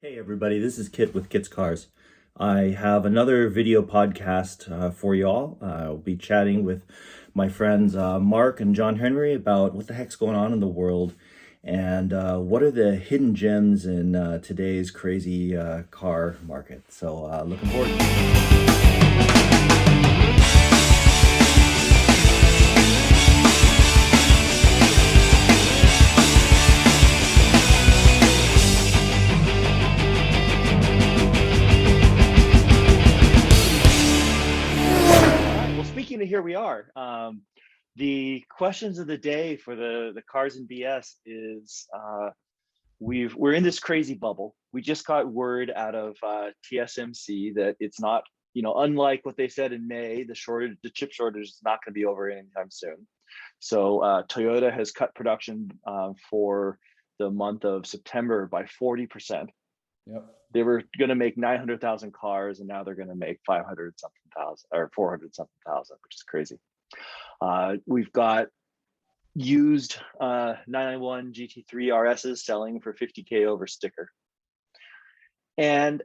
Hey everybody, this is Kit with Kit's Cars. I have another video podcast for y'all. I'll be chatting with my friends Mark and John Henry about what the heck's going on in the world and what are the hidden gems in today's crazy car market. So looking forward to it. Speaking of here we are. The questions of the day for the Cars and BS is we're in this crazy bubble. We just got word out of TSMC that it's not, unlike what they said in May, the chip shortage is not going to be over anytime soon. So Toyota has cut production for the month of September by 40%. Yep. They were going to make 900,000 cars, and now they're going to make 500 something thousand or 400 something thousand, which is crazy. We've got used 991 GT3 RSs selling for 50K over sticker, and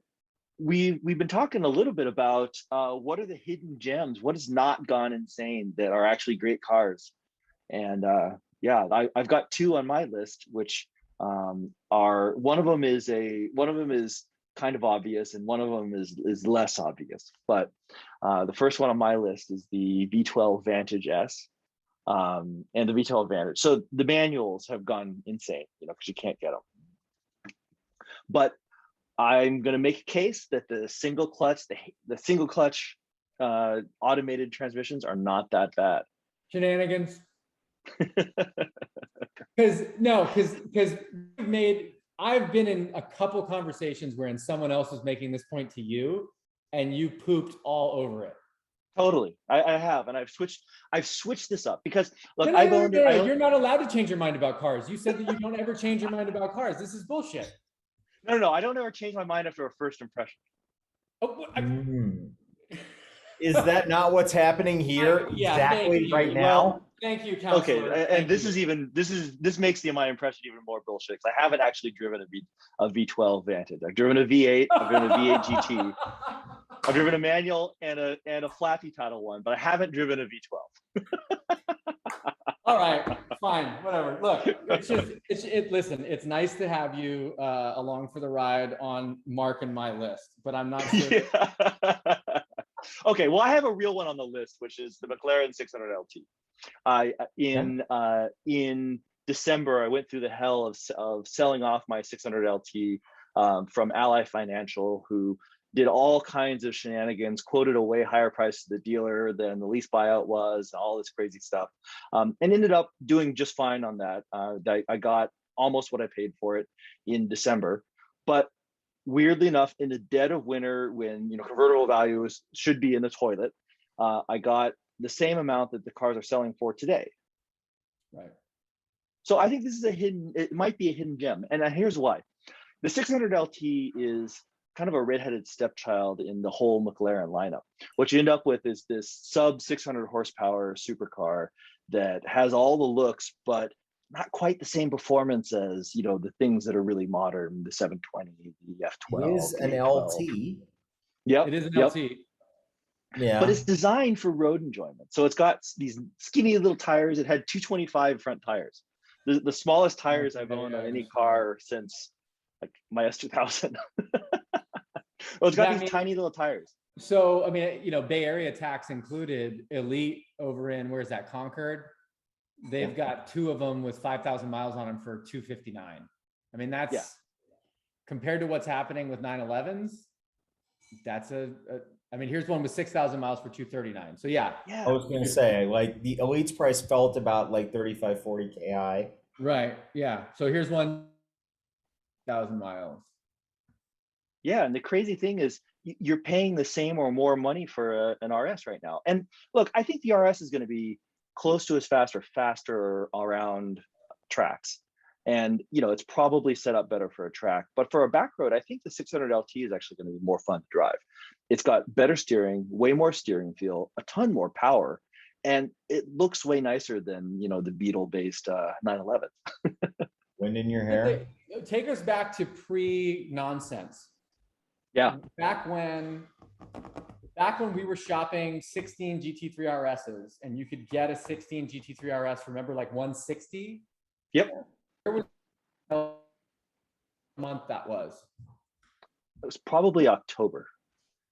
we've been talking a little bit about what are the hidden gems, what has not gone insane that are actually great cars, and I've got two on my list, which are one of them is kind of obvious and one of them is less obvious, but the first one on my list is the V12 Vantage S and the V12 Vantage. So the manuals have gone insane, because you can't get them, but I'm going to make a case that the single clutch automated transmissions are not that bad. Shenanigans. Because I've been in a couple conversations wherein someone else was making this point to you and you pooped all over it. Totally. I have, and I've switched this up because look, you're not allowed to change your mind about cars. You said that you don't ever change your mind about cars. This is bullshit. No, I don't ever change my mind after a first impression. Is that not what's happening here exactly right now? Well, thank you, counselor. Okay, and this makes my impression even more bullshit, because I haven't actually driven a V12 Vantage. I've driven a V8, I've driven a V8 GT, I've driven a manual and a flappy title one, but I haven't driven a V12. All right, fine, whatever. Look, listen, it's nice to have you along for the ride on Mark and my list, but I'm not sure. Yeah. Okay, well, I have a real one on the list, which is the McLaren 600 LT. In December, I went through the hell of selling off my 600 LT from Ally Financial, who did all kinds of shenanigans, quoted a way higher price to the dealer than the lease buyout was, all this crazy stuff, and ended up doing just fine on that. I got almost what I paid for it in December, but weirdly enough, in the dead of winter, when convertible values should be in the toilet, I got the same amount that the cars are selling for today. Right. So I think this is it might be a hidden gem, and here's why. The 600 LT is kind of a redheaded stepchild in the whole McLaren lineup. What you end up with is this sub 600 horsepower supercar that has all the looks, but not quite the same performance as the things that are really modern, the 720, the F12. It is an LT. Yep, it is an LT. Yeah, but it's designed for road enjoyment. So it's got these skinny little tires. It had 225 front tires, the smallest tires I've owned on any car since like my S2000. Well, it's got these tiny little tires. So I mean, Bay Area tax included, Elite over in, where's that, Concord? They've got two of them with 5,000 miles on them for $259. I mean, that's compared to what's happening with 911s. That's I mean, here's one with 6,000 miles for $239. So yeah. I was gonna say, like, the Elite's price felt about like 35, 40 KI. Right. Yeah. So here's 1,000 miles. Yeah, and the crazy thing is, you're paying the same or more money for an RS right now. And look, I think the RS is going to be close to as fast or faster around tracks, and it's probably set up better for a track. But for a back road, I think the 600 LT is actually going to be more fun to drive. It's got better steering, way more steering feel, a ton more power, and it looks way nicer than the Beetle based 911. Wind in your hair. take us back to pre-nonsense. Yeah. Back when we were shopping 16 GT3 RSs and you could get a 16 GT3 RS, remember, like 160? Yep. Where was the month that was? It was probably October.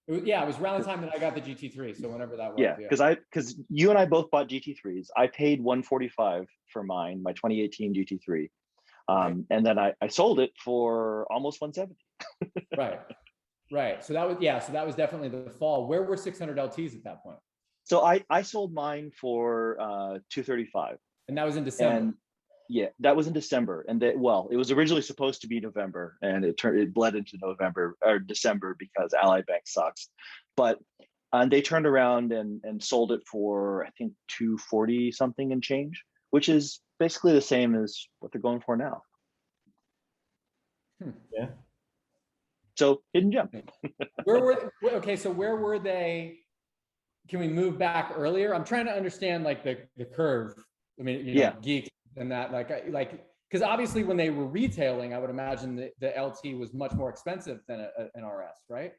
It was around the time that I got the GT3. So whenever that was. Yeah, because you and I both bought GT3s. I paid $145 for mine, my 2018 GT3. And then I sold it for almost $170. Right. So that was definitely the fall. Where were 600 LTs at that point? So I sold mine for $235. And that was in December. And yeah, that was in December. And it was originally supposed to be November, and it bled into November or December because Ally Bank sucks. But they turned around and sold it for, I think, $240 something and change, which is basically the same as what they're going for now. Yeah. So hidden gem. Where were they? Can we move back earlier? I'm trying to understand like the curve. I mean, geeks and that, because obviously when they were retailing, I would imagine that the LT was much more expensive than an RS, right?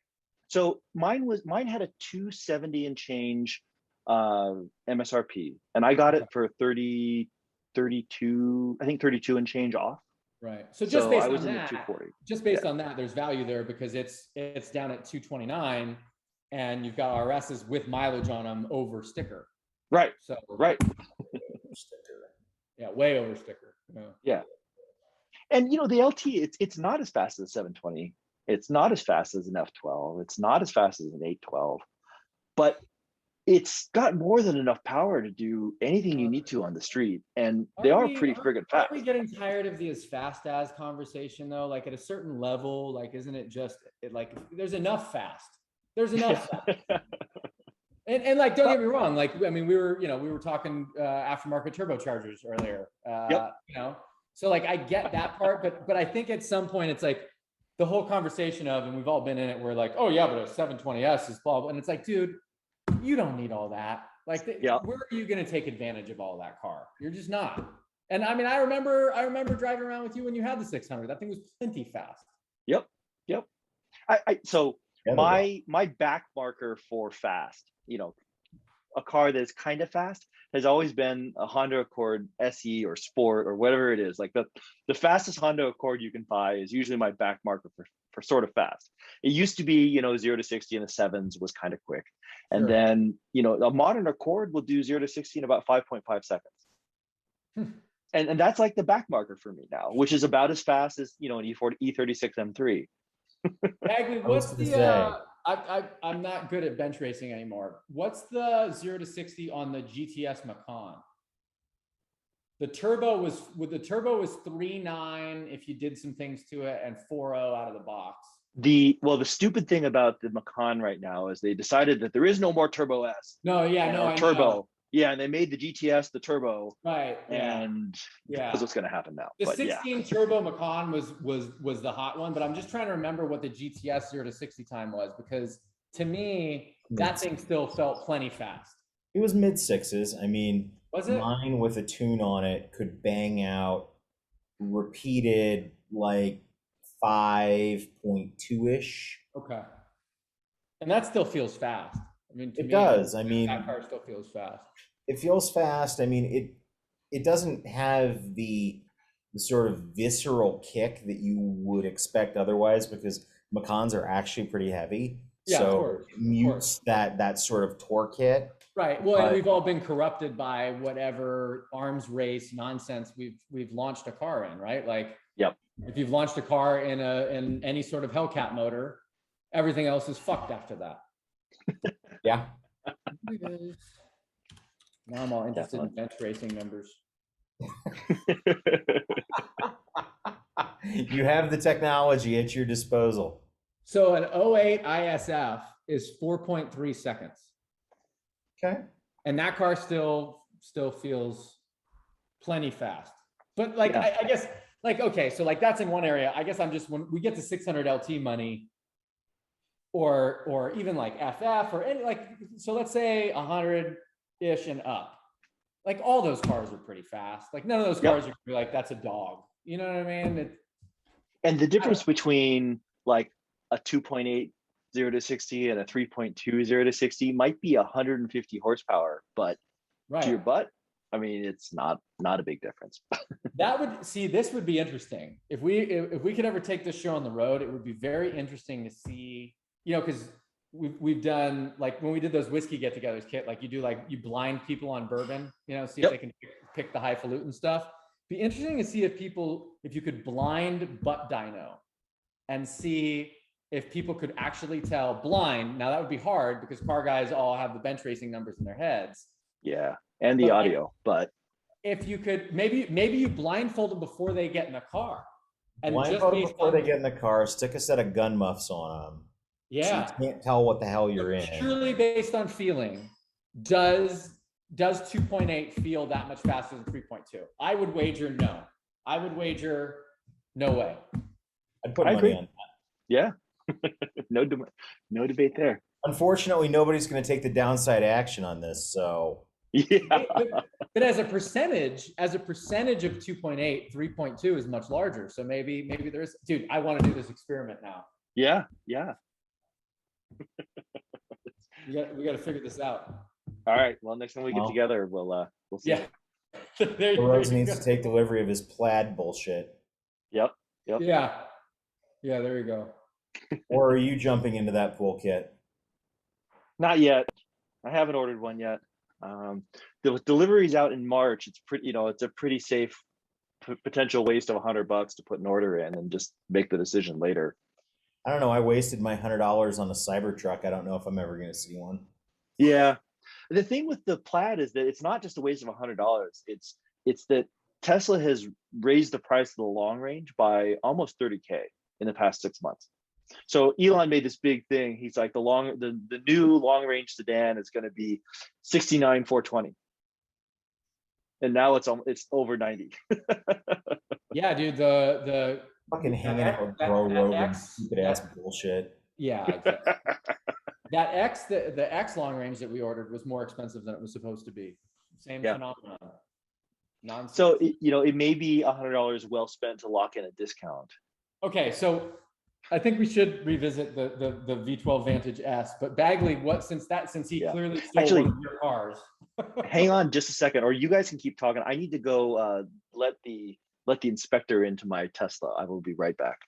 So mine had a 270 and change MSRP, and I got it for 32, I think 32 and change off. Right. So just based on that, 240. Just based on that, there's value there because it's down at 229, and you've got RSs with mileage on them over sticker. Right. So right. Yeah, way over sticker. Yeah. And the LT, it's not as fast as a 720. It's not as fast as an F12. It's not as fast as an 812, but it's got more than enough power to do anything you need to on the street. And they are pretty friggin' fast. Are we getting tired of the as fast as conversation though? Like at a certain level, like, isn't it just like there's enough fast? There's enough fast. And like, don't get me wrong. Like, I mean, we were talking aftermarket turbochargers earlier. So like, I get that part, but I think at some point it's like the whole conversation of, and we've all been in it, we're like, oh yeah, but a 720S is blah blah, and it's like, dude, you don't need all that. Like, where are you going to take advantage of all that car? You're just not. And I mean, I remember driving around with you when you had the 600. That thing was plenty fast. Yep. My back marker for fast, a car that's kind of fast, has always been a Honda Accord SE or Sport or whatever it is. Like the fastest Honda Accord you can buy is usually my back marker for sort of fast. It used to be, 0 to 60 in the sevens was kind of quick. And then, a modern Accord will do 0 to 60 in about 5.5 seconds. And that's like the back marker for me now, which is about as fast as, an E36 M3. Bagley, what's the I'm not good at bench racing anymore. What's the 0 to 60 on the GTS Macan? The turbo was 3.9 if you did some things to it, and 4.0 out of the box. The stupid thing about the Macan right now is they decided that there is no more Turbo S. Turbo. Yeah, and they made the GTS the turbo. Right. Yeah. And that's what's going to happen now. The 16 turbo Macan was the hot one, but I'm just trying to remember what the GTS 0 to 60 time was, because to me that thing still felt plenty fast. It was mid sixes. I mean, was it? Mine with a tune on it could bang out repeated like 5.2-ish. Okay. And that still feels fast. I mean, it does. I mean, that car still feels fast. It feels fast. I mean, it doesn't have the sort of visceral kick that you would expect otherwise, because Macans are actually pretty heavy. Yeah, so of course, it mutes that sort of torque hit. Right. Well, and we've all been corrupted by whatever arms race nonsense we've launched a car in, right? Like, yep. If you've launched a car in any sort of Hellcat motor, everything else is fucked after that. Yeah. Now I'm all interested in bench racing numbers. You have the technology at your disposal. So an 08 ISF is 4.3 seconds. Okay. And that car still feels plenty fast. But like, I guess, like, okay, so like that's in one area. I guess I'm just, when we get to 600 LT money, or even like FF or any, like, so let's say 100-ish and up, like all those cars are pretty fast. Like none of those cars are like, that's a dog. You know what I mean? And the difference between like a 2.8 0 to 60 and a 3.2 0 to 60 might be 150 horsepower, but to your butt, I mean, it's not a big difference. This would be interesting. If we could ever take this show on the road, it would be very interesting to see, because we've done, like when we did those whiskey get-togethers, Kit, like you blind people on bourbon, see if they can pick the highfalutin stuff. Be interesting to see if you could blind butt dyno and see if people could actually tell blind. Now that would be hard because car guys all have the bench racing numbers in their heads. Yeah, and the audio, but if you could, maybe you blindfold them before they get in the car. And blindfold them before they get in the car, stick a set of gun muffs on them. Yeah. So you can't tell what the hell you're in. Purely based on feeling, does 2.8 feel that much faster than 3.2? I would wager no. I would wager no way. I'd put money on that. Yeah. No debate there. Unfortunately, nobody's going to take the downside action on this, so. Yeah. But as a percentage of 2.8, 3.2 is much larger. So maybe there's, dude, I want to do this experiment now. Yeah. We got to figure this out. All right. Well, next time we get together, we'll see. Yeah. Rose needs to take delivery of his plaid bullshit. Yep. Yeah. There you go. Or are you jumping into that pool, Kit? Not yet. I haven't ordered one yet. The delivery's out in March. It's pretty, it's a pretty safe potential waste of $100 to put an order in and just make the decision later. I don't know. I wasted my $100 on a Cybertruck. I don't know if I'm ever going to see one. Yeah. The thing with the Plaid is that it's not just a waste of $100. It's that Tesla has raised the price of the long range by almost 30K in the past 6 months. So Elon made this big thing. He's like the new long range sedan is going to be 69,420, and now it's over 90. Yeah, dude. The fucking hanging out with Bro Rogan, stupid ass bullshit. Yeah, exactly. The X long range that we ordered was more expensive than it was supposed to be. Same phenomenon. Nonsense. So it may be $100 well spent to lock in a discount. Okay, so I think we should revisit the V12 Vantage S. But Bagley, since he clearly stole one of your cars. Hang on just a second, or you guys can keep talking. I need to go let the inspector into my Tesla. I will be right back.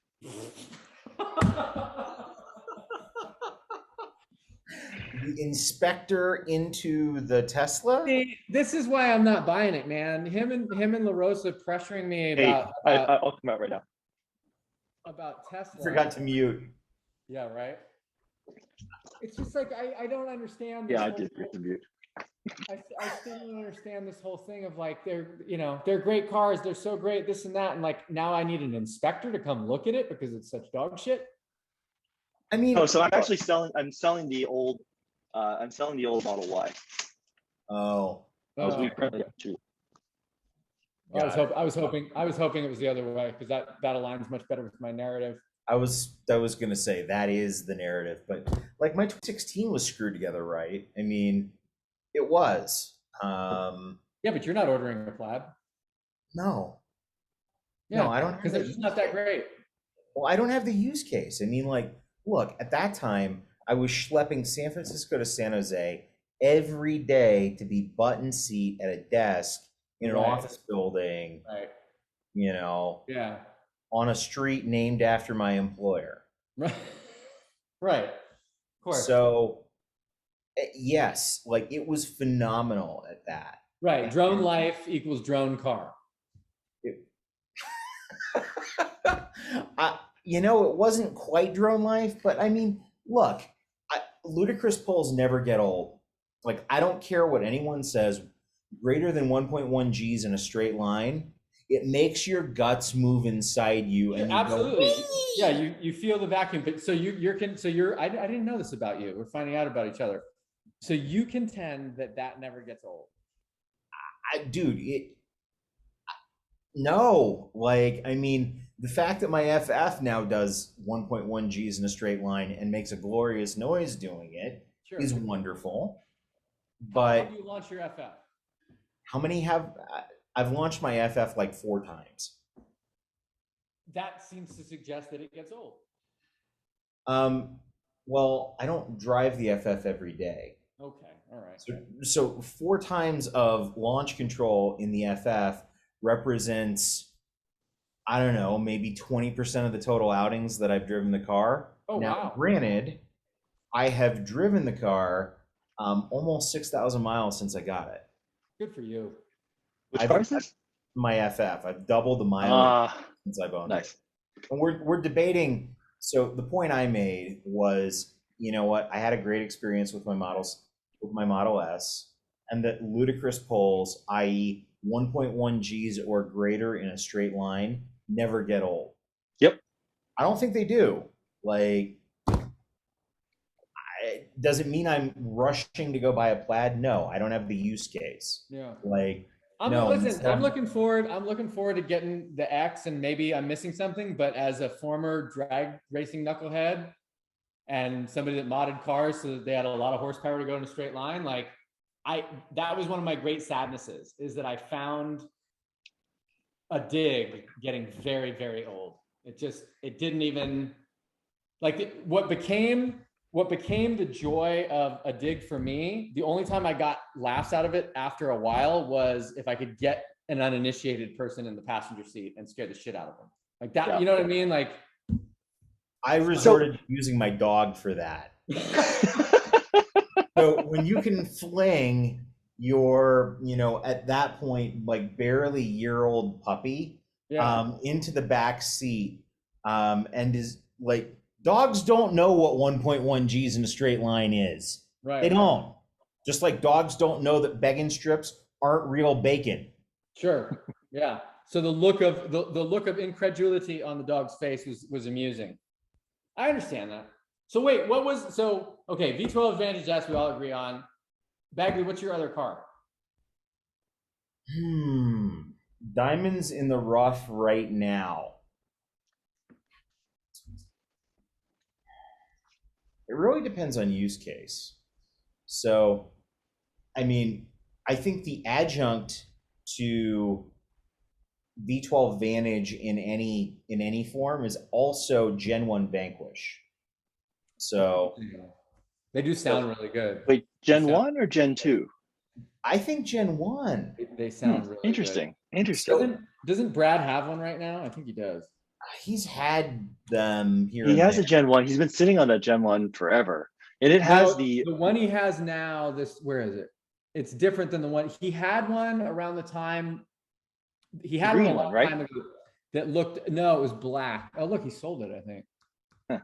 The inspector into the Tesla? See, this is why I'm not buying it, man. Him and La Rosa pressuring me about. I'll come out right now. About Tesla. Forgot to mute. Yeah, right. It's just like I don't understand. Yeah, I did hit the mute. I still don't understand this whole thing of like they're great cars, they're so great, this and that, and like now I need an inspector to come look at it because it's such dog shit. I mean, so I'm selling the old Model Y. Oh. We currently have two. I was hoping it was the other way because that aligns much better with my narrative. I was gonna say that is the narrative, but like my 2016 was screwed together, right? I mean, it was. Yeah, but you're not ordering a Plaid. No. Yeah, no, I don't, because it's just not that great. Well, I don't have the use case. I mean, like, look, at that time, I was schlepping San Francisco to San Jose every day to be button seat at a desk in an office building, Yeah. on a street named after my employer. Right. Of course. So, yes, like it was phenomenal at that. Right. Drone life equals drone car. It wasn't quite drone life, but I mean, look, ludicrous pulls never get old. Like, I don't care what anyone says, greater than 1.1 Gs in a straight line, it makes your guts move inside you. And you absolutely. Go, yeah, you feel the vacuum. But so I didn't know this about you. We're finding out about each other. So you contend that never gets old. No, like, I mean, the fact that my FF now does 1.1 Gs in a straight line and makes a glorious noise doing it is wonderful. But how do you launch your FF? How many have I've launched my FF like 4 times. that seems to suggest that it gets old. Well, I don't drive the FF every day. Okay, all right. So 4 times of launch control in the FF represents, I don't know, maybe 20% of the total outings that I've driven the car. Oh, now, wow. Granted, I have driven the car almost 6,000 miles since I got it. Good for you. Which car is this? My FF. I've doubled the mileage since I've owned Nice. it. And we're debating. So the point I made was, you know what? I had a great experience with my Model S, and that ludicrous poles, i.e., 1.1 Gs or greater in a straight line, never get old. Yep. I don't think they do. Like, does it mean I'm rushing to go buy a Plaid? No, I don't have the use case. Yeah. Like, I'm looking forward to getting the X, and maybe I'm missing something, but as a former drag racing knucklehead and somebody that modded cars so that they had a lot of horsepower to go in a straight line, like that was one of my great sadnesses, is that I found a dig getting very, very old. It didn't even, like, what became the joy of a dig for me, the only time I got laughs out of it after a while was if I could get an uninitiated person in the passenger seat and scare the shit out of them. Like that, Yeah. You know what I mean? Like, I resorted to using my dog for that. So when you can fling your, at that point, like barely year-old puppy into the back seat, and is like, dogs don't know what 1.1 Gs in a straight line is. right. They don't. Just like dogs don't know that bacon strips aren't real bacon. Sure. Yeah. So the look of incredulity on the dog's face was amusing. I understand that. So wait, okay, V12 Vantage S we all agree on. Bagley, what's your other car? Diamonds in the rough right now. It really depends on use case. So, I mean, I think the adjunct to V12 Vantage in any form is also Gen 1 Vanquish. So They do sound really good. Wait, Gen 1 or Gen 2? I think Gen 1. They sound really interesting. good. Interesting. Doesn't Brad have one right now? I think he does. He's had them here. He has a Gen 1. He's been sitting on a Gen 1 forever. And it has the one he has now, where is it? It's different than the one he had one around the time. He had green one a long right? time ago that looked, no, it was black. Oh, look, he sold it, I think. Huh.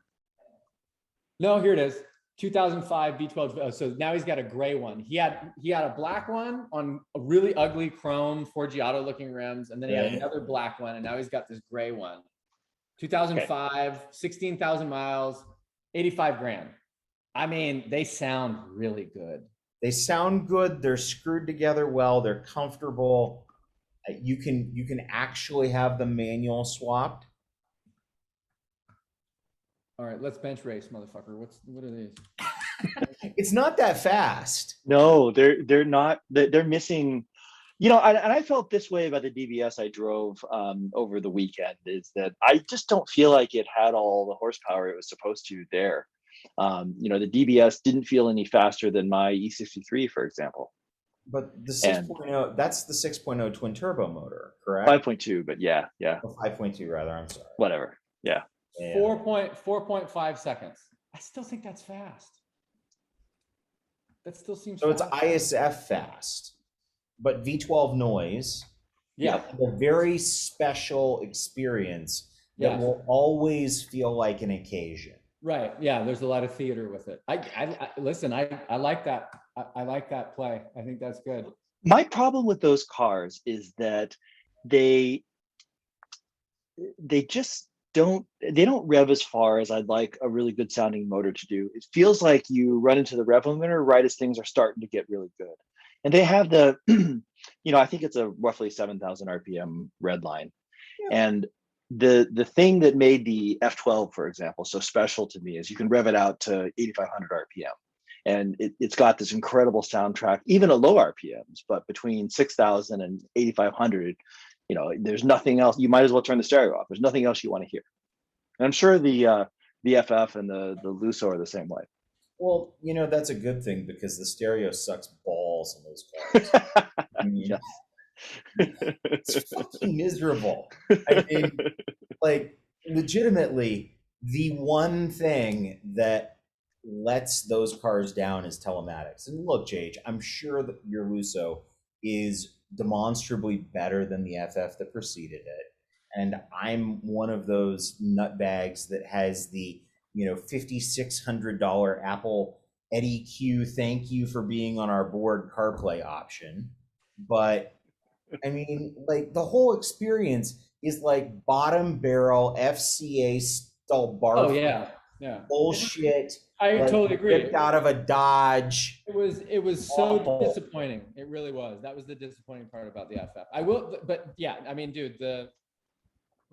No, here it is. 2005 V12. Oh, so now he's got a gray one. He had a black one on a really ugly chrome 4G auto looking rims, and then he had another black one, and now he's got this gray one. 2005, 16,000 miles, 85 grand. I mean, they sound really good. They sound good. They're screwed together well. They're comfortable. You can actually have them manual swapped. All right, let's bench race, motherfucker. What are these? It's not that fast. No, they're not. They're missing. And I felt this way about the DBS I drove over the weekend, is that I just don't feel like it had all the horsepower it was supposed to there. The DBS didn't feel any faster than my E63, for example. But the 6.0, that's the 6.0 twin turbo motor, correct? 5.2, but yeah. Oh, 5.2 rather, I'm sorry. Whatever. Yeah. 4.5 seconds. I still think that's fast. That still seems so fast. It's ISF fast, but V12 noise. Yeah. A very special experience that will always feel like an occasion. Right. Yeah. There's a lot of theater with it. I listen. I like that. I like that play. I think that's good. My problem with those cars is that they just don't rev as far as I'd like a really good sounding motor to do. It feels like you run into the rev limiter right as things are starting to get really good. And they have the, I think it's a roughly 7,000 RPM red line. Yeah. And the thing that made the F12, for example, so special to me is you can rev it out to 8,500 RPM. And it's got this incredible soundtrack, even at low RPMs, but between 6,000 and 8,500, there's nothing else. You might as well turn the stereo off. There's nothing else you want to hear. And I'm sure the FF and the Lusso are the same way. Well, that's a good thing because the stereo sucks balls in those cars. I mean, it's fucking miserable. I mean, like, legitimately, the one thing that lets those cars down is telematics. And look, Jage, I'm sure that your Lusso is demonstrably better than the FF that preceded it. And I'm one of those nutbags that has the $5,600 Apple Eddie Q, thank you for being on our board CarPlay option. But I mean, like, the whole experience is like bottom barrel FCA style bar. Oh yeah, bullshit. I totally agree. Ripped out of a Dodge. It was so disappointing. It really was. That was the disappointing part about the FF. But yeah, I mean, dude, the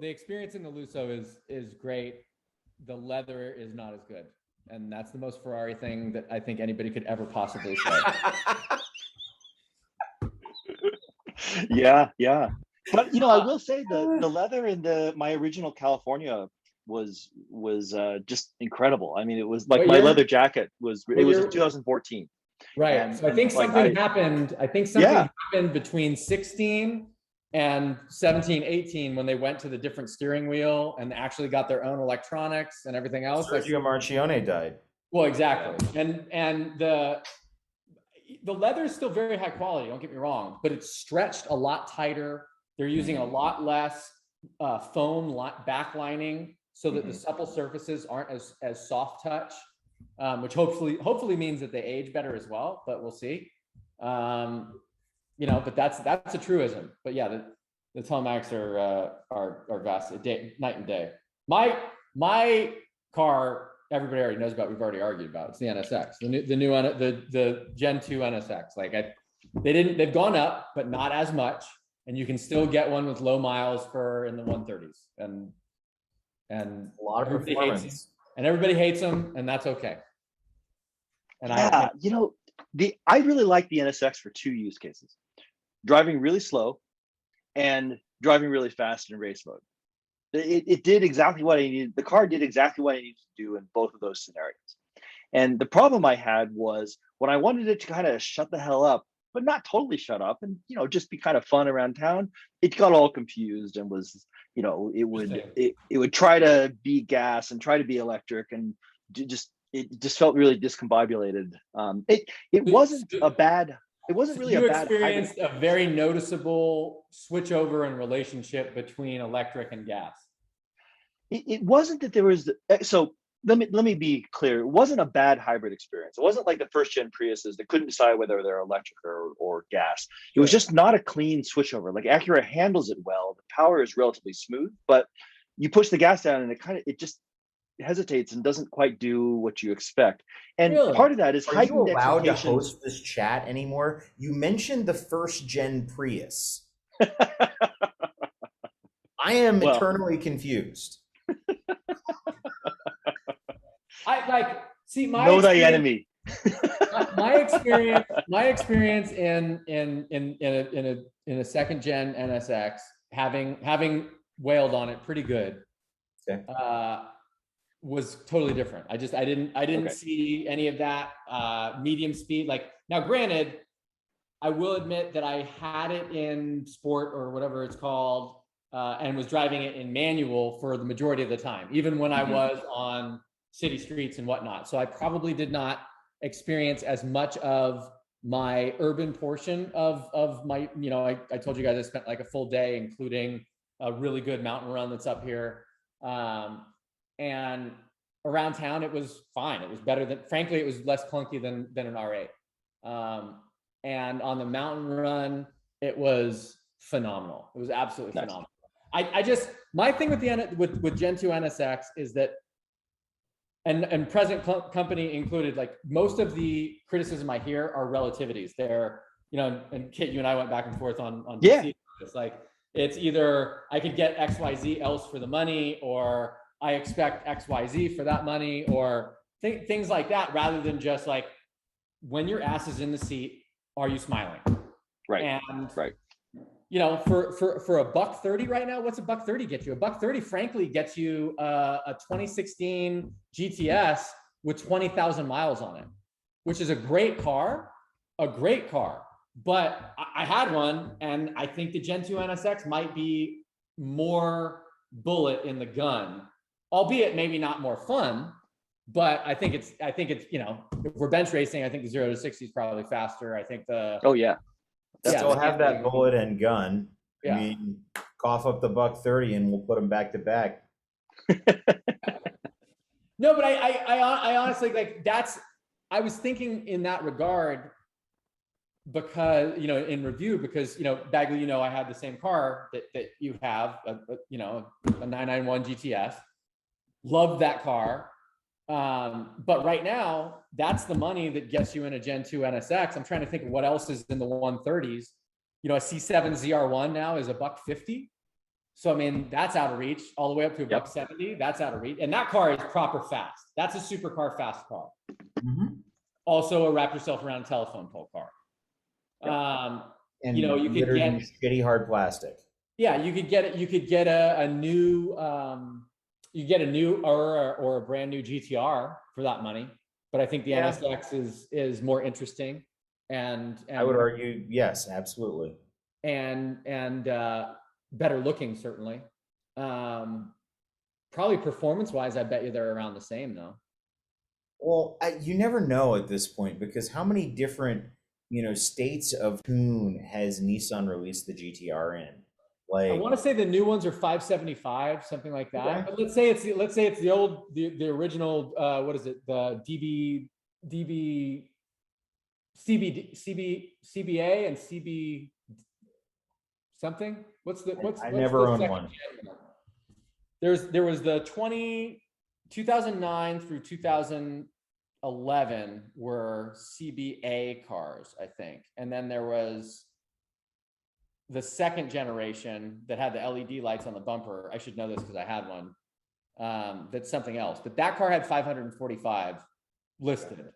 experience in the Lusso is great. The leather is not as good, and that's the most Ferrari thing that I think anybody could ever possibly say. Yeah. But I will say the leather in my original California was just incredible. I mean, it was like my leather jacket was 2014. Right. And, so I think something happened. I think something happened between 16 and 17, 18 when they went to the different steering wheel and actually got their own electronics and everything else. Sergio Marchionne died. Well, exactly. And the leather is still very high quality, don't get me wrong, but it's stretched a lot tighter. They're using a lot less foam backlining so that the supple surfaces aren't as soft touch, which hopefully means that they age better as well, but we'll see. But that's a truism. But yeah, the telematics are vast, night and day. My car, everybody already knows about. We've already argued about. It's the NSX, the Gen 2 NSX. Like they've gone up, but not as much, and you can still get one with low miles in the 130s, and a lot of performance. And everybody hates them, and that's okay. And I really like the NSX for two use cases: driving really slow and driving really fast in race mode. It did exactly what I needed. The car did exactly what I needed to do in both of those scenarios. And the problem I had was when I wanted it to kind of shut the hell up, but not totally shut up and, just be kind of fun around town, it got all confused and was, it would try to be gas and try to be electric, and it just felt really discombobulated. It wasn't a bad. It wasn't really a bad. You experienced a very noticeable switchover in relationship between electric and gas. It wasn't that there was. So let me be clear. It wasn't a bad hybrid experience. It wasn't like the first gen Priuses that couldn't decide whether they're electric or gas. It was just not a clean switchover. Like Acura handles it well. The power is relatively smooth, but you push the gas down and it just hesitates and doesn't quite do what you expect. And part of that is Are you allowed to host this chat anymore? You mentioned the first gen Prius. I am eternally confused. Know thy enemy. my experience in a second gen NSX, having wailed on it pretty good. Okay. Was totally different. I didn't see any of that medium speed. Like, now granted, I will admit that I had it in sport or whatever it's called, and was driving it in manual for the majority of the time, even when I was on city streets and whatnot. So I probably did not experience as much of my urban portion of my, I told you guys I spent like a full day, including a really good mountain run that's up here. And around town, it was fine. It was better than, frankly, it was less clunky than an R8. And on the mountain run, it was phenomenal. It was absolutely phenomenal. My thing with Gen 2 NSX is that, and present company included, like, most of the criticism I hear are relativities. They're, and Kit, you and I went back and forth on DC. It's like, it's either I could get XYZ else for the money, or I expect XYZ for that money, or things like that, rather than just like, when your ass is in the seat, are you smiling? Right. And right. for a $130 right now, what's a $130 get you? A $130, frankly, gets you a 2016 GTS with 20,000 miles on it, which is a great car. But I had one, and I think the Gen 2 NSX might be more bullet in the gun, albeit maybe not more fun. But I think it's if we're bench racing, I think the 0 to 60 is probably faster. I think Oh yeah. Still have that bullet and gun. Yeah. I mean, cough up the $130 and we'll put them back to back. No, but I honestly, like, I was thinking in that regard because, in review, because, Bagley, I had the same car that you have, a 991 GTS. Loved that car. But right now, that's the money that gets you in a Gen 2 NSX. I'm trying to think of what else is in the 130s. A C7 ZR1 now is a $150. So, I mean, that's out of reach, all the way up to a $170. That's out of reach. And that car is proper fast. That's a supercar fast car. Mm-hmm. Also a wrap yourself around a telephone pole car. And you could get shitty hard plastic. Yeah, you could get a new you get a new or a brand new GTR for that money. But I think the NSX is more interesting, and I would argue, yes, absolutely. And better looking, certainly. Probably performance wise, I bet you they're around the same though. Well, you never know at this point, because how many different states of tune has Nissan released the GTR in? Like, I want to say the new ones are 575, something like that. Okay. But let's say it's the original. What is it? The CBA and CB something. I never owned one. There was the 2009 through 2011 were CBA cars, I think, and then there was the second generation that had the LED lights on the bumper. I should know this because I had one. That's something else, but that car had 545 listed.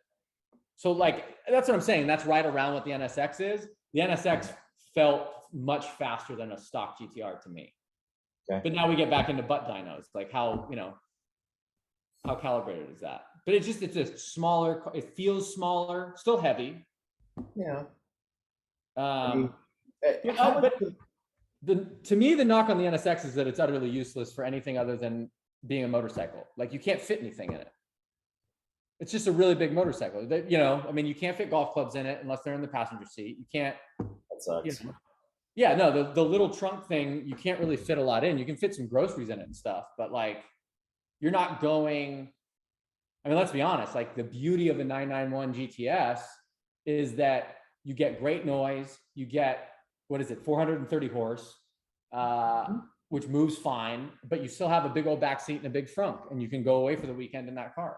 So, like, that's what I'm saying. That's right around what the NSX is. The NSX felt much faster than a stock GTR to me. Okay. But now we get back into butt dynos, like how calibrated is that? But it's a smaller. It feels smaller, still heavy. Yeah. To me, the knock on the NSX is that it's utterly useless for anything other than being a motorcycle. Like, you can't fit anything in it. It's just a really big motorcycle. You can't fit golf clubs in it unless they're in the passenger seat. You can't. That sucks. Yeah, no, the little trunk thing, you can't really fit a lot in. You can fit some groceries in it and stuff, but like, you're not going. I mean, let's be honest. Like, the beauty of a 991 GTS is that you get great noise. You get, 430 horse, which moves fine, but you still have a big old back seat and a big trunk, and you can go away for the weekend in that car.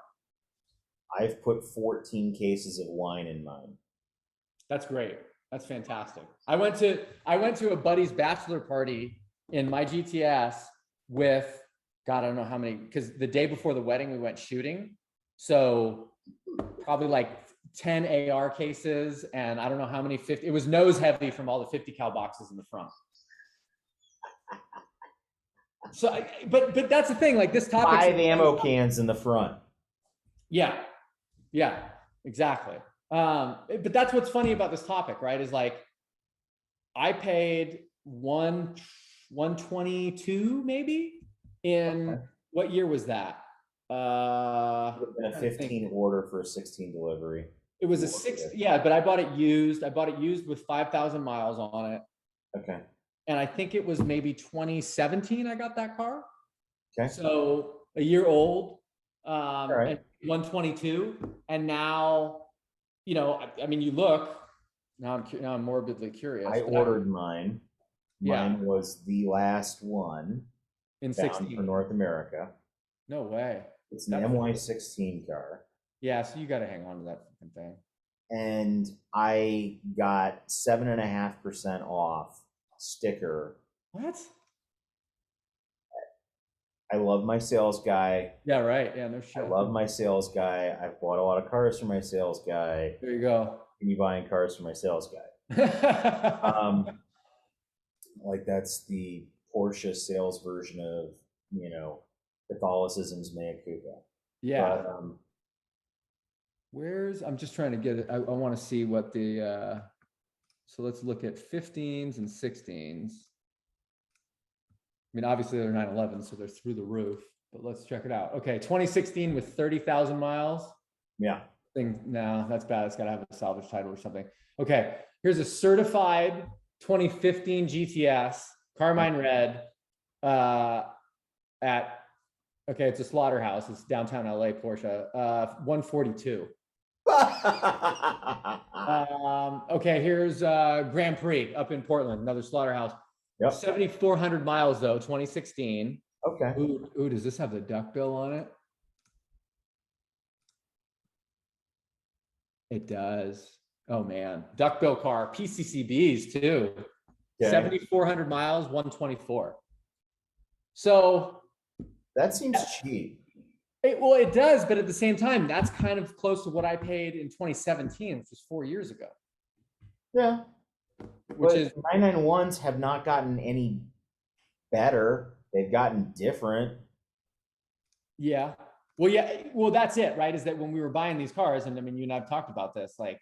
I've put 14 cases of wine in mine. That's great. That's fantastic. I went to a buddy's bachelor party in my GTS with, God, I don't know how many, because the day before the wedding we went shooting, so probably like 10 AR cases, and I don't know how many 50. It was nose heavy from all the 50 cal boxes in the front. So, but that's the thing. Like, this topic. 5 ammo cans in the front. Yeah, exactly. But that's what's funny about this topic, right? Is like, I paid 122 maybe in what year was that? Would have been a 15 order for a 16 delivery. It was a 6, but I bought it used. I bought it used with 5,000 miles on it. Okay. And I think it was maybe 2017 I got that car. Okay. So a year old, right. And 122. And now, I mean, you look, now I'm morbidly curious. I ordered mine. Mine was the last one in 16 for North America. No way. It's an MY16 car. Yeah, so you got to hang on to that fucking thing. And I got 7.5% off sticker. What? I love my sales guy. Yeah, right. Yeah, no shit. I love my sales guy. I've bought a lot of cars for my sales guy. There you go. Can you buying cars for my sales guy? like that's the Porsche sales version of, Catholicism's mea culpa. Yeah. But, I'm just trying to get it. I want to see what the, so let's look at 15s and 16s. I mean, obviously they're 911, so they're through the roof, but let's check it out. Okay. 2016 with 30,000 miles. yeah. No, that's bad. It's got to have a salvage title or something. Okay. Here's a certified 2015 GTS Carmine Red, it's a slaughterhouse. It's downtown LA Porsche, 142. Okay, here's Grand Prix up in Portland, another slaughterhouse. Yep. 7,400 miles though, 2016. Okay. Ooh, does this have the duckbill on it? It does. Oh man, duckbill car, PCCBs too. Okay. 7,400 miles, 124. So that seems cheap. It does, but at the same time, that's kind of close to what I paid in 2017, which was 4 years ago. Yeah. Which is 991s have not gotten any better. They've gotten different. Yeah. Well, yeah. Well, that's it, right? Is that when we were buying these cars, and I mean, you and I've talked about this, like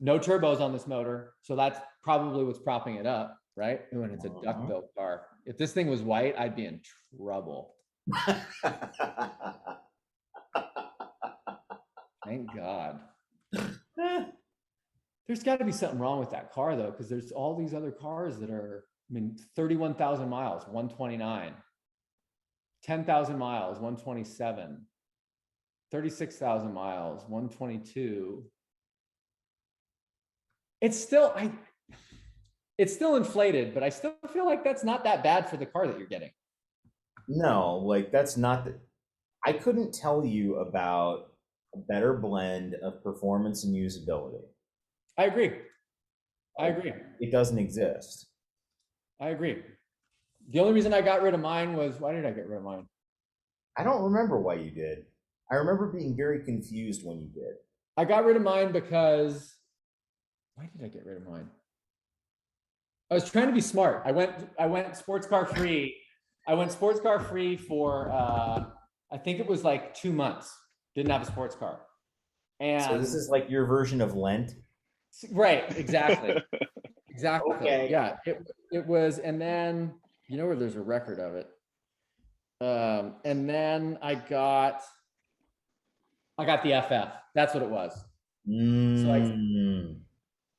no turbos on this motor. So that's probably what's propping it up, right? And it's a duckbill car. If this thing was white, I'd be in trouble. Thank God. There's got to be something wrong with that car, though, because there's all these other cars that are, 31,000 miles, 129, 10,000 miles, 127, 36,000 miles, 122. It's still inflated, but I still feel like that's not that bad for the car that you're getting. No, like that's not I couldn't tell you about a better blend of performance and usability. I agree. It doesn't exist. I agree. The only reason I got rid of mine was, why did I get rid of mine? I don't remember why you did. I remember being very confused when you did. I got rid of mine because, why did I get rid of mine? I was trying to be smart. I went sports car free. I went sports car free for, I think it was like 2 months. Didn't have a sports car. And so this is like your version of Lent? Right, exactly. Exactly. Okay. Yeah, it was, and then, where there's a record of it. And then I got the FF. That's what it was.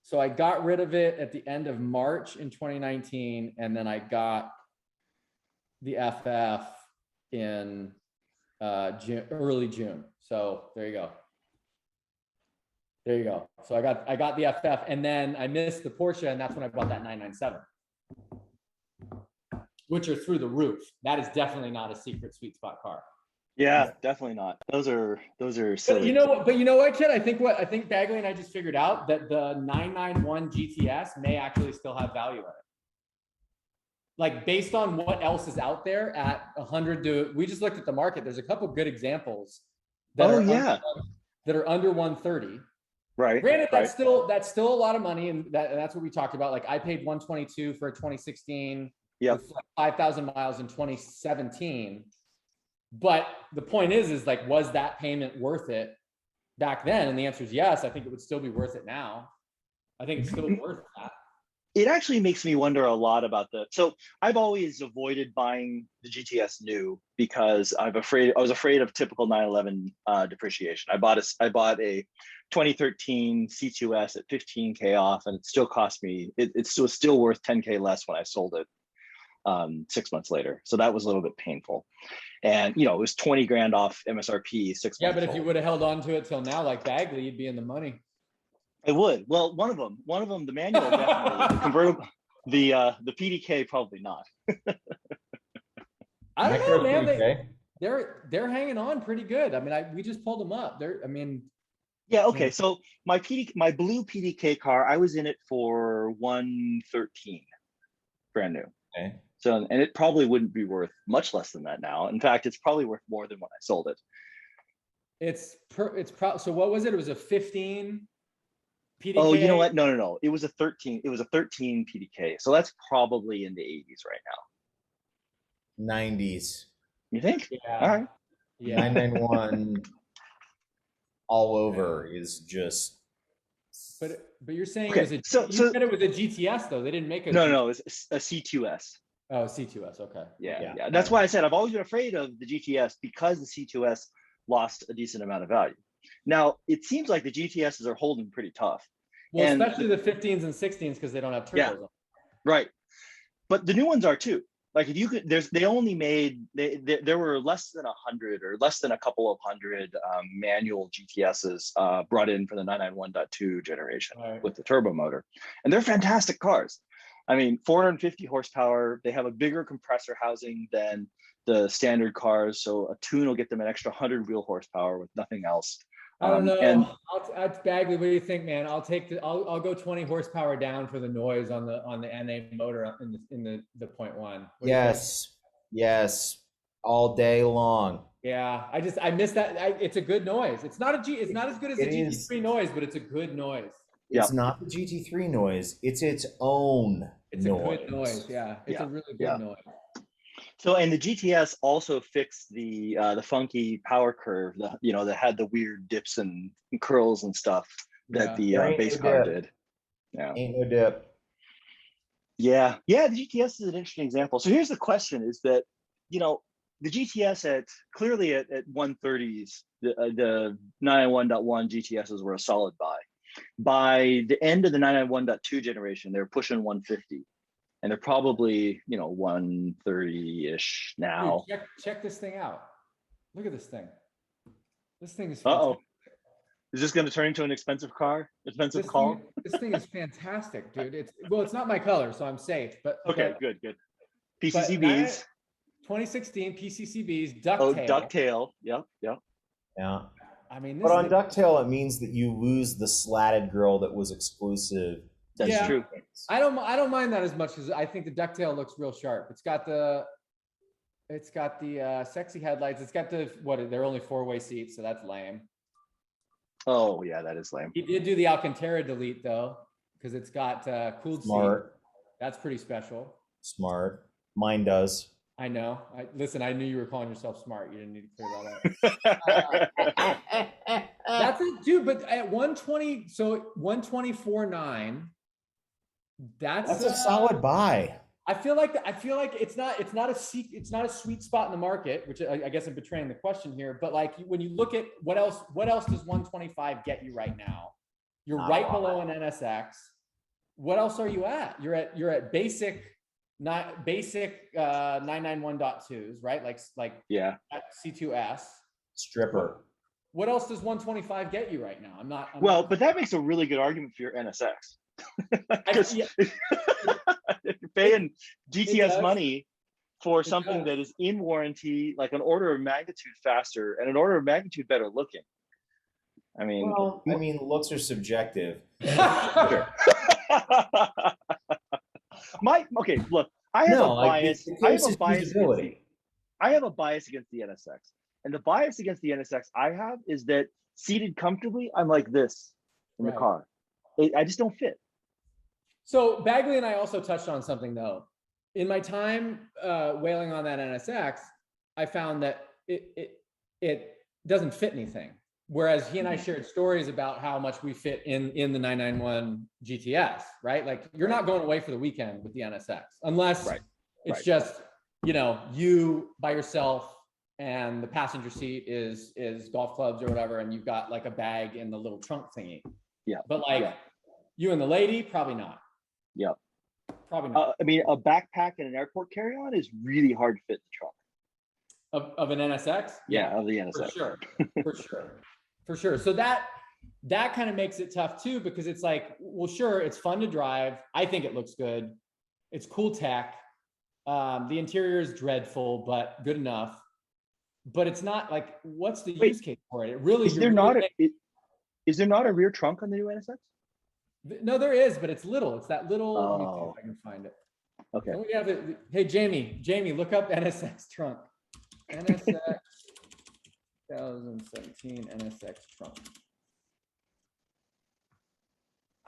So I got rid of it at the end of March in 2019, and then I got the FF in early June. So there you go. So I got the FF, and then I missed the Porsche, and that's when I bought that 997, which are through the roof. That is definitely not a secret sweet spot car. Yeah, definitely not. Those are silly. But you know what, kid? I think Bagley and I just figured out that the 991 GTS may actually still have value in it. Like based on what else is out there at 100 we just looked at the market. There's a couple good examples that are under 130. Right. Granted, that's still a lot of money, and that's what we talked about. Like I paid 122 for a 2016 with like 5,000 miles in 2017. But the point is like, was that payment worth it back then? And the answer is yes. I think it would still be worth it now. I think it's still worth that. It actually makes me wonder a lot about so I've always avoided buying the GTS new because I was afraid of typical 911 depreciation. I bought a 2013 C2S at 15K off, and it still cost me, it was still worth 10K less when I sold it 6 months later. So that was a little bit painful. And it was 20 grand off MSRP 6 months. Yeah, but if you would have held on to it till now, like Bagley, you'd be in the money. I would. Well, one of them, the manual definitely, the convertible, the PDK probably not. I don't know, man. They're hanging on pretty good. I mean, we just pulled them up. Yeah. Okay. So my blue PDK car, I was in it for 113, brand new. Okay. So, and it probably wouldn't be worth much less than that now. In fact, it's probably worth more than when I sold it. So what was it? It was a 15. PDK. Oh, you know what? No. It was a 13. It was a 13 PDK. So that's probably in the 80s right now. 90s. You think? Yeah. All right. Yeah. 991 all over is just. But you're saying Okay, it was a so you said it was a GTS though. They didn't make a no, it's a C2S. Oh, C2S. Okay. Yeah. That's why I said I've always been afraid of the GTS because the C2S lost a decent amount of value. Now it seems like the GTSs are holding pretty tough. Well, And especially the 15s and 16s because they don't have turbos. Yeah. on. Right. But the new ones are too. Like if you could, they only made, there were less than 100 or less than a couple of hundred manual GTSs brought in for the 991.2 generation with the turbo motor. And they're fantastic cars. I mean, 450 horsepower. They have a bigger compressor housing than the standard cars. So a tune will get them an extra 100 wheel horsepower with nothing else. I don't know. And Bagley, what do you think, man? I'll go 20 horsepower down for the noise on the NA motor in the 0.1. Yes, all day long. Yeah, I miss that. It's a good noise. It's not as good as the GT3 noise, but it's a good noise. It's not the GT3 noise. It's its own. It's noise. a good noise. Yeah, it's a really good noise. So, and the GTS also fixed the funky power curve, that had the weird dips and curls and stuff that the base car did. Yeah. Ain't no dip. Yeah. The GTS is an interesting example. So here's the question: is that the GTS clearly at 130s, the 991.1 GTSs were a solid buy. By the end of the 991.2 generation, they're pushing 150. And they're probably, 130-ish now. Dude, check this thing out. Look at this thing. This thing is fantastic. Is this going to turn into an expensive car? Expensive call? This thing is fantastic, dude. It's not my color, so I'm safe. But okay, good. PCCBs. 2016 PCCBs, ducktail. Oh, ducktail. Yep. Yeah. I mean, but on ducktail, it means that you lose the slatted grill that was exclusive. That's true. I don't mind that as much as I think the ducktail looks real sharp. It's got the sexy headlights. It's got they're only 4-way seats, so that's lame. Oh yeah, that is lame. He did do the Alcantara delete though, because it's got cooled seat. That's pretty special. Smart. Mine does. I know. Listen, I knew you were calling yourself smart. You didn't need to clear that up. That's it, dude. But at 120, so 124.9. That's a solid buy. I feel like it's not a sweet spot in the market, which I guess I'm betraying the question here. But like when you look at what else does 125 get you right now? You're right below an NSX. What else are you at? You're at basic 991.2s, right? Like C2S stripper. What else does 125 get you right now? But that makes a really good argument for your NSX. Because if you're paying GTS money for something that is in warranty, like an order of magnitude faster and an order of magnitude better looking. I mean, looks are subjective. Sure. Look, I have a bias. I have a bias against the NSX, and the bias against the NSX I have is that seated comfortably, I'm like this in the car. I just don't fit. So Bagley and I also touched on something though. In my time wailing on that NSX, I found that it doesn't fit anything. Whereas he and I shared stories about how much we fit in the 991 GTS, right? Like you're not going away for the weekend with the NSX unless it's just, you by yourself and the passenger seat is golf clubs or whatever. And you've got like a bag in the little trunk thingy. Yeah. But you and the lady, probably not. Yeah. Probably not. A backpack and an airport carry-on is really hard to fit in the trunk. Of an NSX? Yeah, of the NSX. For sure. So that kind of makes it tough too, because it's like, well, sure, it's fun to drive. I think it looks good. It's cool tech. The interior is dreadful, but good enough. But it's not like, what's the use case for it? It really is there not a rear trunk on the new NSX? No, there is, but it's little. It's that little. Let me see if I can find it. Okay. We have it. Hey, Jamie, look up NSX trunk. NSX 2017 NSX trunk.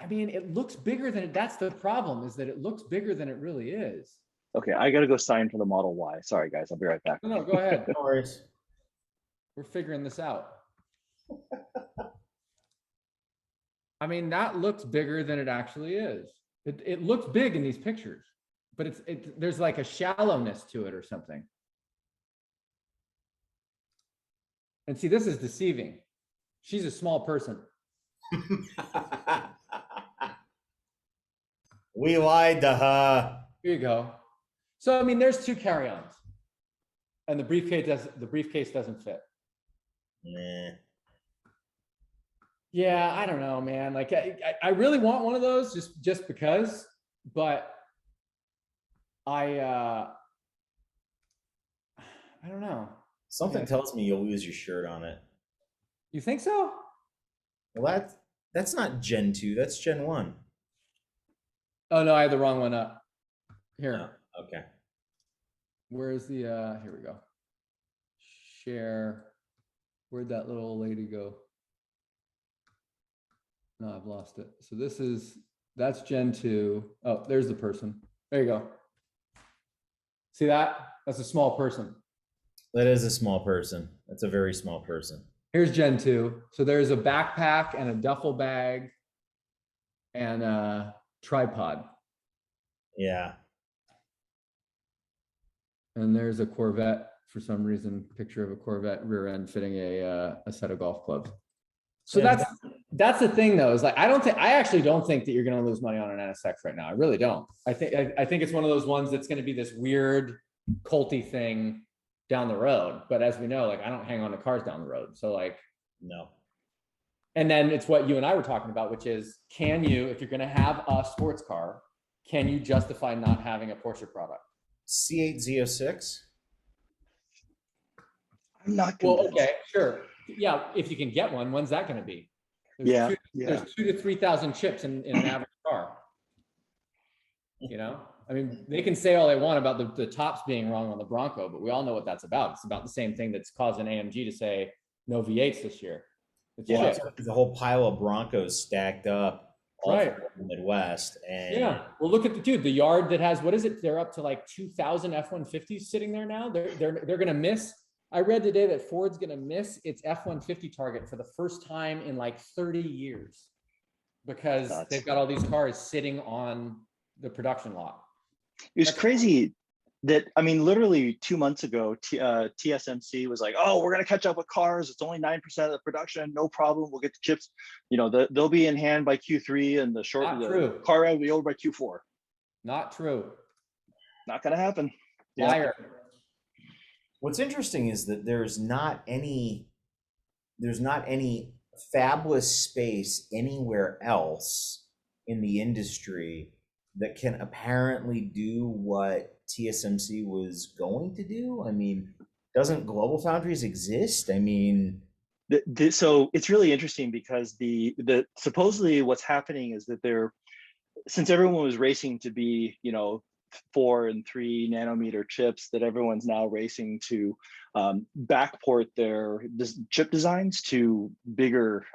I mean, it looks bigger than it. That's the problem, is that it looks bigger than it really is. Okay, I got to go sign for the Model Y. Sorry, guys. I'll be right back. No, go ahead. No worries. We're figuring this out. I mean, that looks bigger than it actually is. It looks big in these pictures, but there's like a shallowness to it or something. And see, this is deceiving. She's a small person. We lied to her. Here you go. So, I mean, there's 2 carry-ons, and the briefcase doesn't fit. Nah. Yeah, I don't know, man. Like, I really want one of those just because, but I don't know. Something tells me you'll lose your shirt on it. You think so? Well, that's not Gen 2. That's Gen 1. Oh no, I had the wrong one up. Here. Oh, okay. Where's the here we go. Share. Where'd that little old lady go? No, I've lost it. So that's Gen 2. Oh, there's the person. There you go. See that? That's a small person. That is a small person. That's a very small person. Here's Gen 2. So there's a backpack and a duffel bag and a tripod. Yeah. And there's a Corvette, for some reason, picture of a Corvette rear end fitting a set of golf clubs. So Yeah. that's the thing though, is like, I actually don't think that you're going to lose money on an NSX right now. I really don't. I think it's one of those ones that's going to be this weird culty thing down the road. But as we know, like, I don't hang on to cars down the road. So like, No. and then it's what you and I were talking about, which is, can you, if you're going to have a sports car, can you justify not having a Porsche product? C8 Z06? I'm not Well, convinced. okay, sure. Yeah, if you can get one, when's that going to be? There's Yeah. 2,000 to 3,000 chips in an average car. You know, I mean, they can say all they want about the tops being wrong on the Bronco, but we all know what that's about. It's about the same thing that's causing AMG to say no V8s this year. It's Yeah, shit. there's a whole pile of Broncos stacked up all Right. throughout the Midwest. And Yeah. Well, look at the yard that has, what is it? They're up to like 2,000 F-150s sitting there now. They're going to miss. I read today that Ford's going to miss its F-150 target for the first time in like 30 years because they've got all these cars sitting on the production lot. It's crazy that, I mean, literally 2 months ago, TSMC was like, oh, we're going to catch up with cars. It's only 9% of the production. No problem. We'll get the chips. You know, they'll be in hand by Q3 and the car will be over by Q4. Not true. Not going to happen. Liar. what's interesting is that there's not any fabless space anywhere else in the industry that can apparently do what TSMC was going to do. I mean, doesn't Global Foundries exist? I mean, so it's really interesting because the supposedly what's happening is that since everyone was racing to be, 4 and 3 nanometer chips, that everyone's now racing to backport their chip designs to bigger,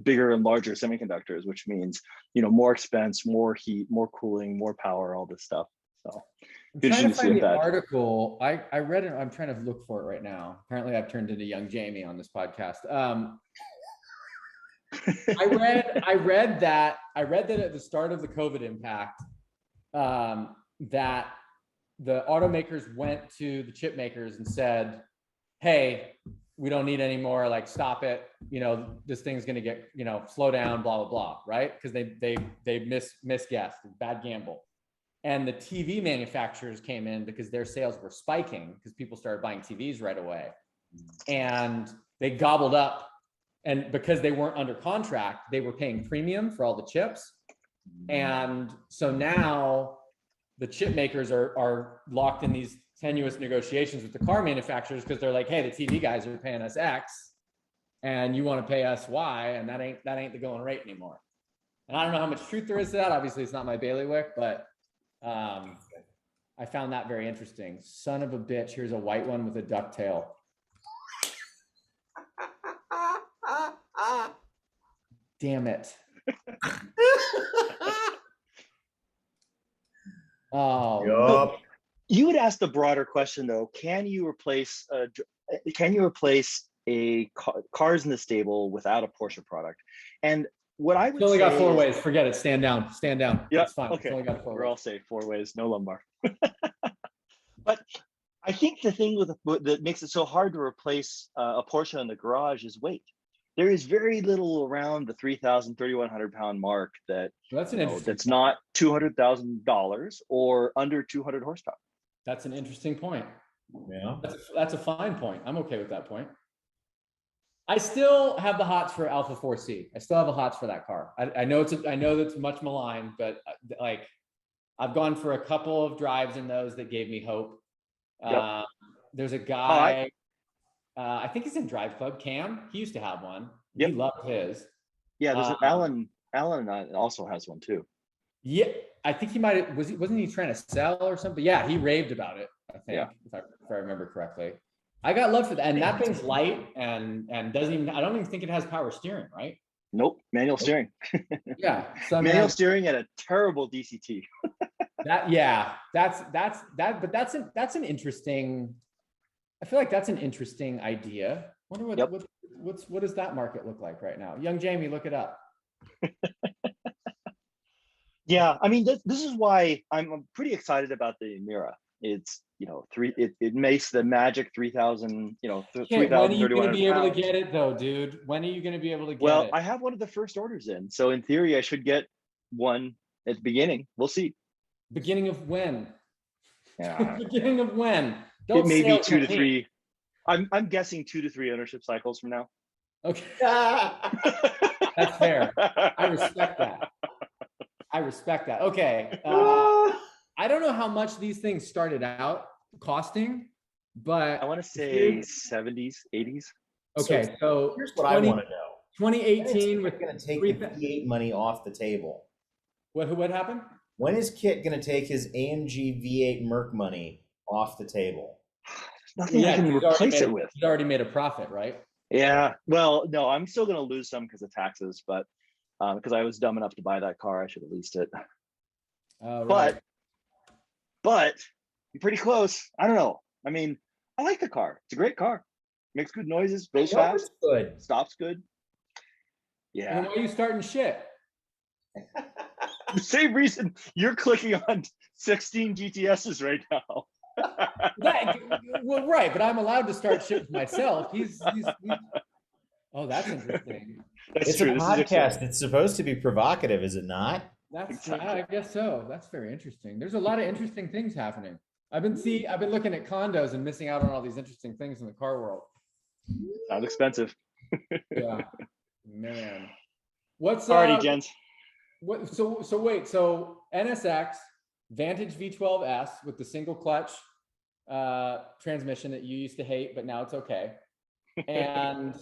bigger and larger semiconductors, which means, more expense, more heat, more cooling, more power, all this stuff. So I'm trying to find the article. I read it. I'm trying to look for it right now. Apparently I've turned into young Jamie on this podcast. I read that at the start of the COVID impact, that the automakers went to the chip makers and said, hey, we don't need any more, like, stop it. This thing's going to get, slow down, blah, blah, blah. Right. Cause they misguessed, bad gamble. And the TV manufacturers came in because their sales were spiking because people started buying TVs right away. And they gobbled up. And because they weren't under contract, they were paying premium for all the chips. And so now the chip makers are locked in these tenuous negotiations with the car manufacturers because they're like, hey, the TV guys are paying us X and you want to pay us Y, and that ain't the going rate anymore. And I don't know how much truth there is to that. Obviously, it's not my bailiwick, but I found that very interesting. Son of a bitch, here's a white one with a duck tail. Damn it. Oh, Yup. You would ask the broader question though: Can you replace a cars in the stable without a Porsche product? And what I it's would only say got four is, ways. Forget it. Stand down. Stand down. yeah, It's fine. It's okay, only got 4 we're ways. all safe. 4 ways, no lumbar. But I think the thing that makes it so hard to replace a Porsche in the garage is weight. There is very little around the 3,000, 3,100 pound mark that Well, that's an interesting. that's not $200,000 or under 200 horsepower. That's an interesting point. Yeah. That's a fine point. I'm okay with that point. I still have the hots for Alpha 4C. I still have the hots for that car. I know that's much maligned, but like I've gone for a couple of drives in those that gave me hope. Yep. There's a guy, I think he's in Drive Club, Cam. He used to have one. Yep. He loved his. Yeah, there's Alan also has one too. Yeah, I think he might have, wasn't he trying to sell or something? Yeah, he raved about it, I think, Yeah. if I remember correctly. I got love for that. And that thing's light and doesn't even, I don't even think it has power steering, right? Nope, manual steering. Yeah. So Manual steering at a terrible DCT. but that's an interesting, I feel like that's an interesting idea. Wonder what does that market look like right now? Young Jamie, look it up. Yeah, I mean, this is why I'm pretty excited about the Mira. It's, it makes the magic 3,000, 3,000. When are you going to be able to get it though, dude? When are you going to be able to get it? Well, I have one of the first orders in. So in theory, I should get one at the beginning. We'll see. Beginning of when? Yeah. Beginning of when? It may be 2 to 3. I'm guessing 2 to 3 ownership cycles from now. Okay. That's fair. I respect that. Okay. I don't know how much these things started out costing, but I want to say 70s, 80s. Okay, so here's what I want to know. 2018 with going to take the V8 money off the table. What happened? When is Kit going to take his AMG V8 Merc money off the table? Nothing I can replace it with. He's already made a profit, right? Yeah. Well, no, I'm still going to lose some because of taxes, but because I was dumb enough to buy that car, I should have leased it. Right. But you're pretty close. I don't know. I mean, I like the car. It's a great car. Makes good noises, goes fast, good, stops good. Yeah. And why are you starting shit? The same reason you're clicking on 16 GTSs right now. Well, right, but I'm allowed to start shit myself. He's oh, that's interesting. It's true. A podcast. It's supposed to be provocative, is it not? Yeah, I guess so. That's very interesting. There's a lot of interesting things happening. I've been looking at condos and missing out on all these interesting things in the car world. Sounds expensive. Yeah, man. What's alrighty, gents? So NSX Vantage V12S with the single clutch transmission that you used to hate, but now it's okay. And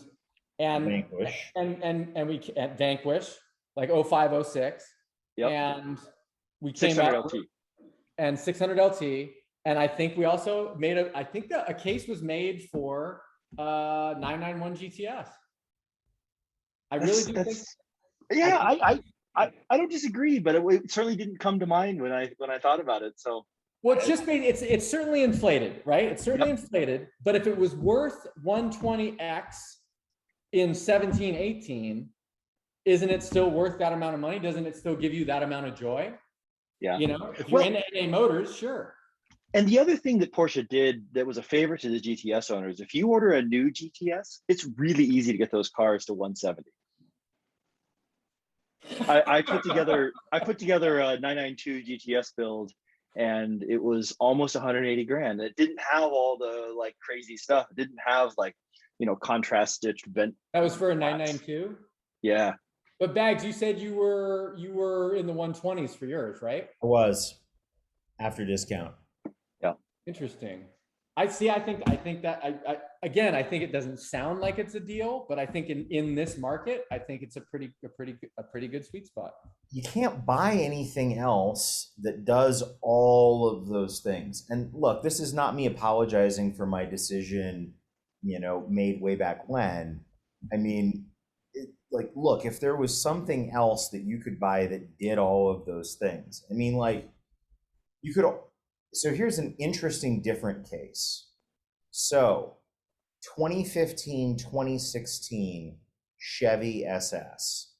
Vanquish. And we at Vanquish like 05, 06. Yep. And we came 600 out LT and 600 LT. And I think we also made a case was made for 991 GTS. I really do think. Yeah, I don't disagree, but it certainly didn't come to mind when I thought about it. So well, it's just made it's certainly inflated, right? It's certainly inflated. But if it was worth 120x in 17, 18, isn't it still worth that amount of money? Doesn't it still give you that amount of joy? Yeah. If you're into NA Motors, sure. And the other thing that Porsche did that was a favor to the GTS owners, if you order a new GTS, it's really easy to get those cars to 170. I put together a 992 GTS build, and it was almost 180 grand. It didn't have all the like crazy stuff. It didn't have like, contrast stitched vent. That was for a 992? Yeah. But Bags, you said you were in the 120s for yours, right? I was after discount. Yeah. Interesting. I think that again, I think it doesn't sound like it's a deal, but I think in this market, I think it's a pretty good sweet spot. You can't buy anything else that does all of those things. And look, this is not me apologizing for my decision, made way back when. I mean, look, if there was something else that you could buy that did all of those things, I mean, like, You could, so here's an interesting different case. So 2015, 2016 Chevy SS.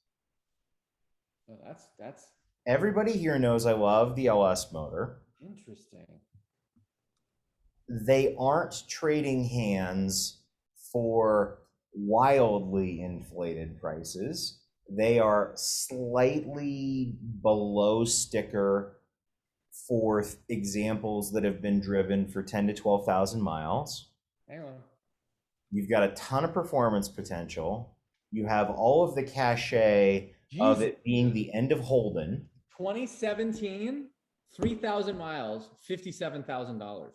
Oh, that's Everybody here knows I love the LS motor. interesting. They aren't trading hands for wildly inflated prices. They are slightly below sticker for examples that have been driven for 10 to 12,000 miles. Hang on. You've got a ton of performance potential. You have all of the cachet of it being the end of Holden. 2017, 3,000 miles, $57,000.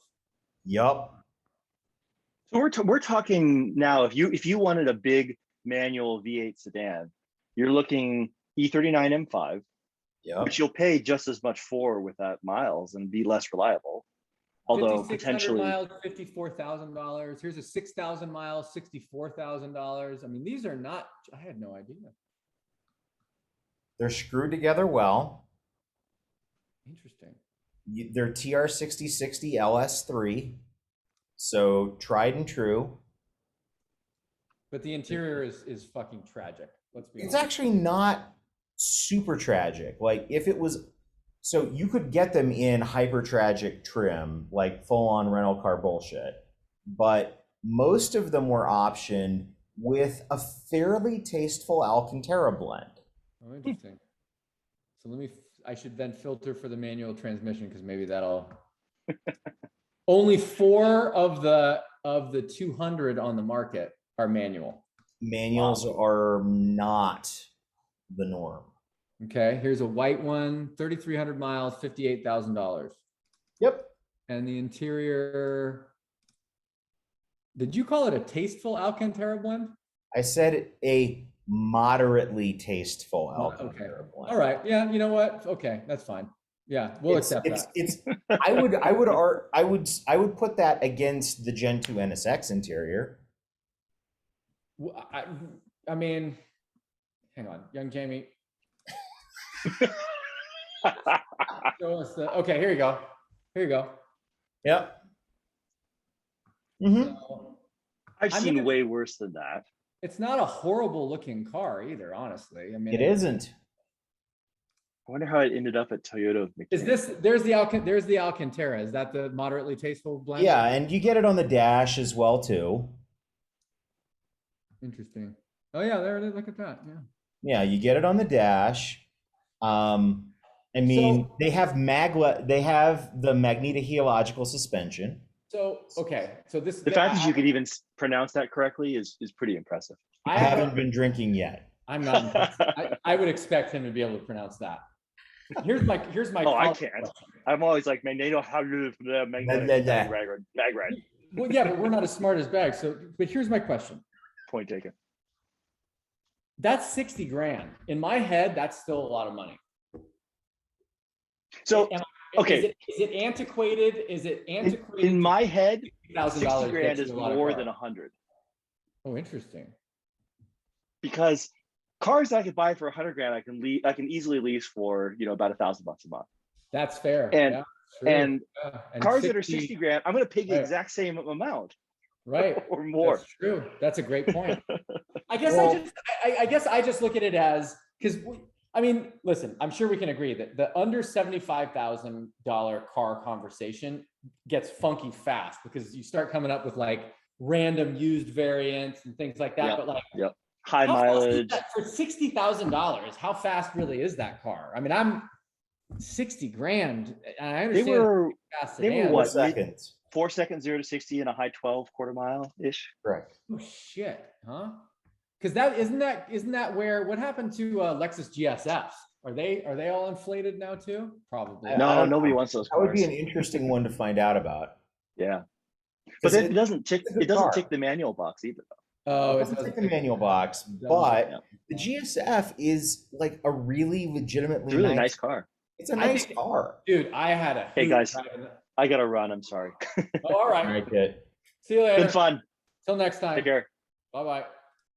Yup. So we're talking now. If you wanted a big manual V8 sedan, you're looking E39 M5, Yep. which you'll pay just as much for with that miles and be less reliable. Although 5,600 potentially miles, $54,000. Here's a 6,000 miles, $64,000. I mean, these are not. I had no idea. They're screwed together well. Interesting. They're TR6060 LS3, so tried and true. But the interior is fucking tragic. Let's be It's honest. actually not super tragic. Like if it was, so you could get them in hyper tragic trim, like full on rental car bullshit, but most of them were optioned with a fairly tasteful Alcantara blend. Oh, interesting. So I should then filter for the manual transmission because maybe that'll. Only 4 of the 200 on the market are manual. Manuals are not the norm. Okay, here's a white one, 3,300 miles, $58,000. Yep. And the interior, did you call it a tasteful Alcantara blend? I said a moderately tasteful Alcantara blend. All right. Yeah. You know what? Okay. That's fine. Yeah. We'll accept that. It's I would put that against the Gen 2 NSX interior. I mean, hang on, young Jamie. Show us okay, here you go. Here you go. Yep. Mm-hmm. So, I've seen way worse than that. it's not a horrible looking car either, honestly. I mean, It isn't. I wonder how it ended up at Toyota. Is this, there's the Alcantara. Is that the moderately tasteful blend? Yeah, and you get it on the dash as well too. Interesting. Oh yeah, there it is. Look at that. Yeah. Yeah, you get it on the dash. I mean, So- they have they have the magnetohelical suspension. So, okay. So this, The fact that you could even pronounce that correctly is pretty impressive. I haven't been drinking yet. I'm not impressed. I would expect him to be able to pronounce that. Here's my Oh, I follow-up can't. question. I'm always like, magneto, how do magrad. Well, yeah, but we're not as smart as Bag. So, but here's my question. Point taken. That's 60 grand. In my head, that's still a lot of money. So, okay. Is it antiquated? Is it antiquated? In my head, $60,000 $60 grand gets is you a lot of more car. than 100. Oh, interesting. Because cars that I could buy for 100 grand, I can easily lease for, about $1,000 a month. That's fair. And- yeah, true. And Yeah. And cars that are 60 grand, I'm going to pay the Right. exact same amount right. or more. That's true. That's a great point. I guess Well- I guess I just look at it as, because I mean, listen, I'm sure we can agree that the under $75,000 car conversation gets funky fast because you start coming up with like random used variants and things like that. Yep, But like, High how fast is mileage. that for $60,000? How fast really is that car? I mean, I'm 60 grand. And I They understand were fast they were sedan. what? seconds. 4 seconds, 0 to 60 in a high 12 quarter mile ish. Correct. Oh shit, huh? Because isn't that where what happened to Lexus GSFs? Are they all inflated now too? Probably. I No, don't nobody know. wants those That would cars. be an interesting one to find out about. Yeah. But 'Cause then it doesn't tick. it's a good It doesn't car. tick the manual box either. Oh, It it doesn't take the doesn't- manual box, doesn't, but yeah. the GSF is like a really legitimately It's a really nice car. It's a I nice think- car. Dude, I had a Hey, hoot guys. driving- I gotta run. I'm sorry. Oh, all right. All right, good. See you later. Been fun. Till next time. Take care. Bye bye.